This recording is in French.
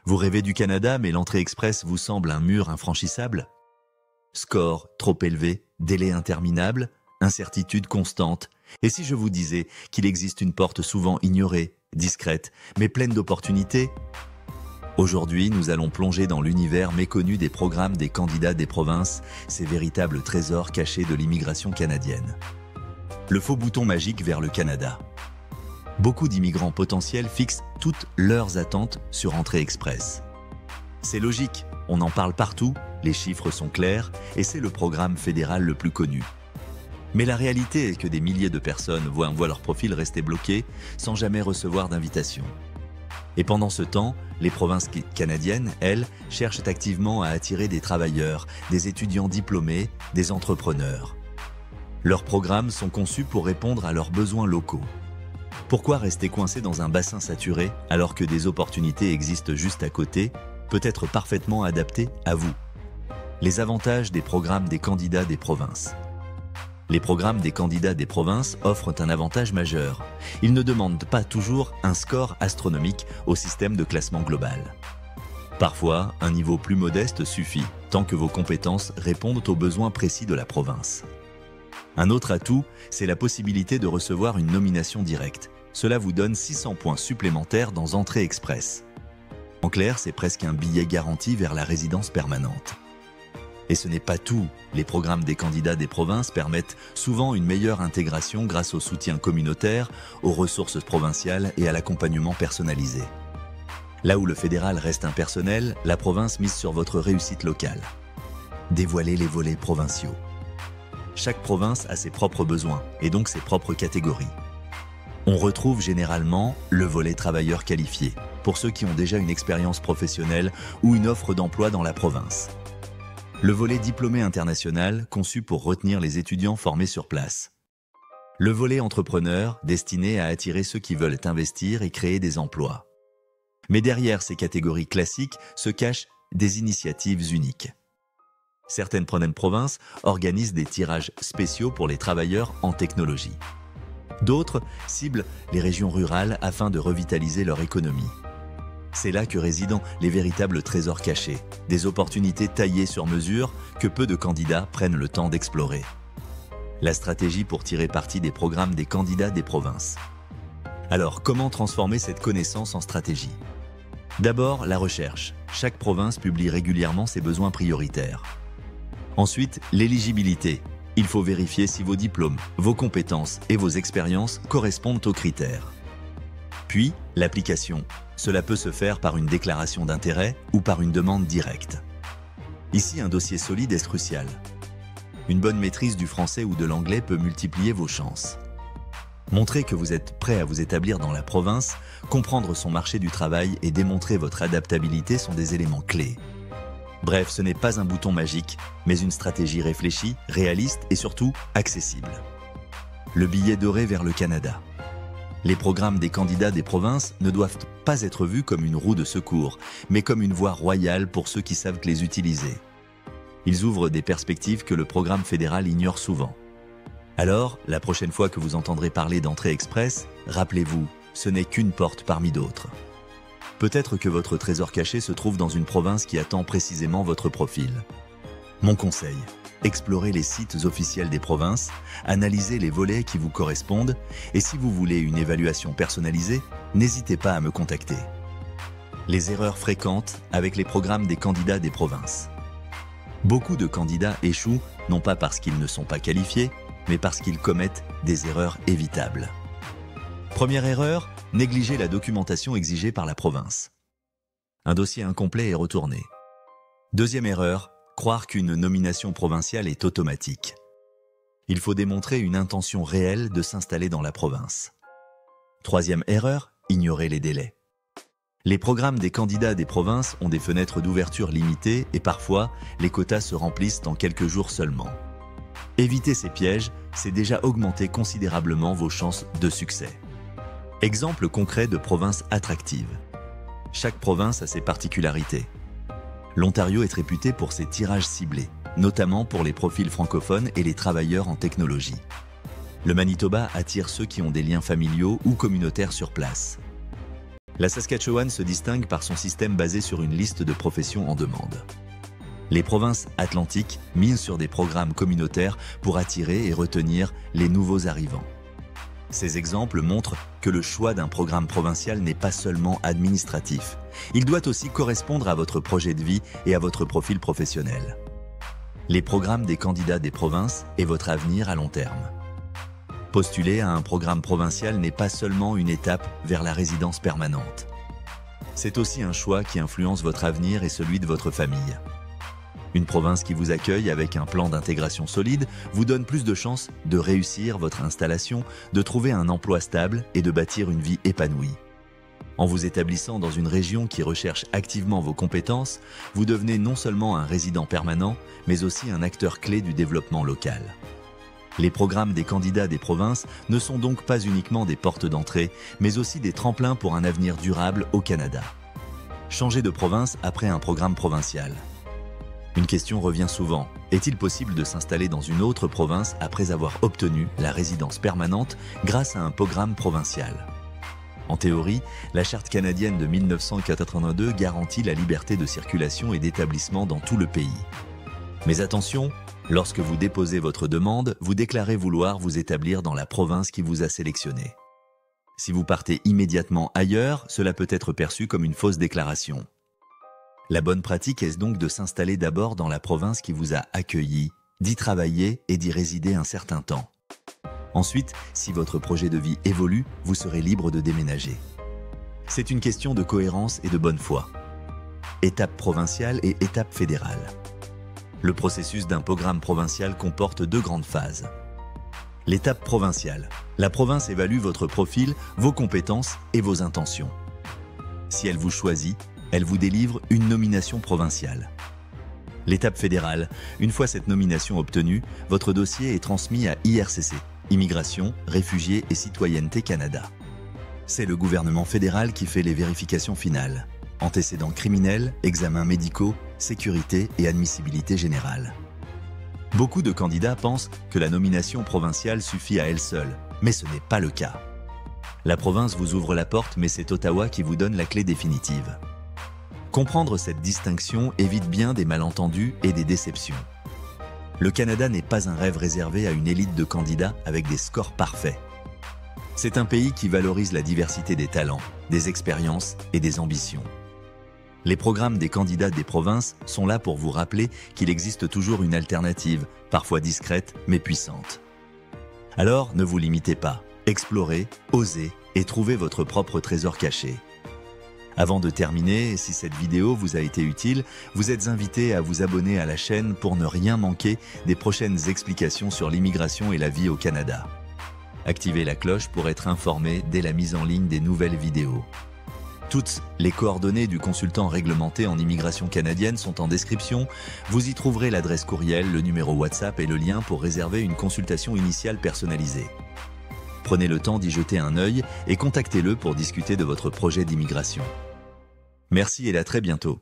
Vous rêvez du Canada, mais l'entrée express vous semble un mur infranchissable? Score trop élevé, délai interminable, incertitude constante. Et si je vous disais qu'il existe une porte souvent ignorée, discrète, mais pleine d'opportunités? Aujourd'hui, nous allons plonger dans l'univers méconnu des programmes des candidats des provinces, ces véritables trésors cachés de l'immigration canadienne. Le faux bouton magique vers le Canada. Beaucoup d'immigrants potentiels fixent toutes leurs attentes sur Entrée Express. C'est logique, on en parle partout, les chiffres sont clairs et c'est le programme fédéral le plus connu. Mais la réalité est que des milliers de personnes voient leur profil rester bloqué sans jamais recevoir d'invitation. Et pendant ce temps, les provinces canadiennes, elles, cherchent activement à attirer des travailleurs, des étudiants diplômés, des entrepreneurs. Leurs programmes sont conçus pour répondre à leurs besoins locaux. Pourquoi rester coincé dans un bassin saturé alors que des opportunités existent juste à côté, peut-être parfaitement adaptées à vous? Les avantages des programmes des candidats des provinces. Les programmes des candidats des provinces offrent un avantage majeur. Ils ne demandent pas toujours un score astronomique au système de classement global. Parfois, un niveau plus modeste suffit, tant que vos compétences répondent aux besoins précis de la province. Un autre atout, c'est la possibilité de recevoir une nomination directe. Cela vous donne 600 points supplémentaires dans Entrée Express. En clair, c'est presque un billet garanti vers la résidence permanente. Et ce n'est pas tout. Les programmes des candidats des provinces permettent souvent une meilleure intégration grâce au soutien communautaire, aux ressources provinciales et à l'accompagnement personnalisé. Là où le fédéral reste impersonnel, la province mise sur votre réussite locale. Dévoilez les volets provinciaux. Chaque province a ses propres besoins et donc ses propres catégories. On retrouve généralement le volet travailleurs qualifiés, pour ceux qui ont déjà une expérience professionnelle ou une offre d'emploi dans la province. Le volet diplômé international, conçu pour retenir les étudiants formés sur place. Le volet entrepreneur, destiné à attirer ceux qui veulent investir et créer des emplois. Mais derrière ces catégories classiques se cachent des initiatives uniques. Certaines provinces organisent des tirages spéciaux pour les travailleurs en technologie. D'autres ciblent les régions rurales afin de revitaliser leur économie. C'est là que résident les véritables trésors cachés, des opportunités taillées sur mesure que peu de candidats prennent le temps d'explorer. La stratégie pour tirer parti des programmes des candidats des provinces. Alors, comment transformer cette connaissance en stratégie? D'abord, la recherche. Chaque province publie régulièrement ses besoins prioritaires. Ensuite, l'éligibilité. Il faut vérifier si vos diplômes, vos compétences et vos expériences correspondent aux critères. Puis, l'application. Cela peut se faire par une déclaration d'intérêt ou par une demande directe. Ici, un dossier solide est crucial. Une bonne maîtrise du français ou de l'anglais peut multiplier vos chances. Montrez que vous êtes prêt à vous établir dans la province, comprendre son marché du travail et démontrer votre adaptabilité sont des éléments clés. Bref, ce n'est pas un bouton magique, mais une stratégie réfléchie, réaliste et surtout accessible. Le billet doré vers le Canada. Les programmes des candidats des provinces ne doivent pas être vus comme une roue de secours, mais comme une voie royale pour ceux qui savent les utiliser. Ils ouvrent des perspectives que le programme fédéral ignore souvent. Alors, la prochaine fois que vous entendrez parler d'Entrée Express, rappelez-vous, ce n'est qu'une porte parmi d'autres. Peut-être que votre trésor caché se trouve dans une province qui attend précisément votre profil. Mon conseil, explorez les sites officiels des provinces, analysez les volets qui vous correspondent et si vous voulez une évaluation personnalisée, n'hésitez pas à me contacter. Les erreurs fréquentes avec les programmes des candidats des provinces. Beaucoup de candidats échouent non pas parce qu'ils ne sont pas qualifiés, mais parce qu'ils commettent des erreurs évitables. Première erreur, négliger la documentation exigée par la province. Un dossier incomplet est retourné. Deuxième erreur, croire qu'une nomination provinciale est automatique. Il faut démontrer une intention réelle de s'installer dans la province. Troisième erreur, ignorer les délais. Les programmes des candidats des provinces ont des fenêtres d'ouverture limitées et parfois, les quotas se remplissent en quelques jours seulement. Éviter ces pièges, c'est déjà augmenter considérablement vos chances de succès. Exemple concret de province attractive. Chaque province a ses particularités. L'Ontario est réputé pour ses tirages ciblés, notamment pour les profils francophones et les travailleurs en technologie. Le Manitoba attire ceux qui ont des liens familiaux ou communautaires sur place. La Saskatchewan se distingue par son système basé sur une liste de professions en demande. Les provinces atlantiques misent sur des programmes communautaires pour attirer et retenir les nouveaux arrivants. Ces exemples montrent que le choix d'un programme provincial n'est pas seulement administratif. Il doit aussi correspondre à votre projet de vie et à votre profil professionnel. Les programmes des candidats des provinces est votre avenir à long terme. Postuler à un programme provincial n'est pas seulement une étape vers la résidence permanente. C'est aussi un choix qui influence votre avenir et celui de votre famille. Une province qui vous accueille avec un plan d'intégration solide vous donne plus de chances de réussir votre installation, de trouver un emploi stable et de bâtir une vie épanouie. En vous établissant dans une région qui recherche activement vos compétences, vous devenez non seulement un résident permanent, mais aussi un acteur clé du développement local. Les programmes des candidats des provinces ne sont donc pas uniquement des portes d'entrée, mais aussi des tremplins pour un avenir durable au Canada. Changer de province après un programme provincial. Une question revient souvent. Est-il possible de s'installer dans une autre province après avoir obtenu la résidence permanente grâce à un programme provincial? En théorie, la Charte canadienne de 1982 garantit la liberté de circulation et d'établissement dans tout le pays. Mais attention, lorsque vous déposez votre demande, vous déclarez vouloir vous établir dans la province qui vous a sélectionné. Si vous partez immédiatement ailleurs, cela peut être perçu comme une fausse déclaration. La bonne pratique est donc de s'installer d'abord dans la province qui vous a accueilli, d'y travailler et d'y résider un certain temps. Ensuite, si votre projet de vie évolue, vous serez libre de déménager. C'est une question de cohérence et de bonne foi. Étape provinciale et étape fédérale. Le processus d'un programme provincial comporte deux grandes phases. L'étape provinciale. La province évalue votre profil, vos compétences et vos intentions. Si elle vous choisit, elle vous délivre une nomination provinciale. L'étape fédérale. Une fois cette nomination obtenue, votre dossier est transmis à IRCC, Immigration, Réfugiés et Citoyenneté Canada. C'est le gouvernement fédéral qui fait les vérifications finales. Antécédents criminels, examens médicaux, sécurité et admissibilité générale. Beaucoup de candidats pensent que la nomination provinciale suffit à elle seule, mais ce n'est pas le cas. La province vous ouvre la porte, mais c'est Ottawa qui vous donne la clé définitive. Comprendre cette distinction évite bien des malentendus et des déceptions. Le Canada n'est pas un rêve réservé à une élite de candidats avec des scores parfaits. C'est un pays qui valorise la diversité des talents, des expériences et des ambitions. Les programmes des candidats des provinces sont là pour vous rappeler qu'il existe toujours une alternative, parfois discrète mais puissante. Alors ne vous limitez pas, explorez, osez et trouvez votre propre trésor caché. Avant de terminer, si cette vidéo vous a été utile, vous êtes invité à vous abonner à la chaîne pour ne rien manquer des prochaines explications sur l'immigration et la vie au Canada. Activez la cloche pour être informé dès la mise en ligne des nouvelles vidéos. Toutes les coordonnées du consultant réglementé en immigration canadienne sont en description. Vous y trouverez l'adresse courriel, le numéro WhatsApp et le lien pour réserver une consultation initiale personnalisée. Prenez le temps d'y jeter un œil et contactez-le pour discuter de votre projet d'immigration. Merci et à très bientôt.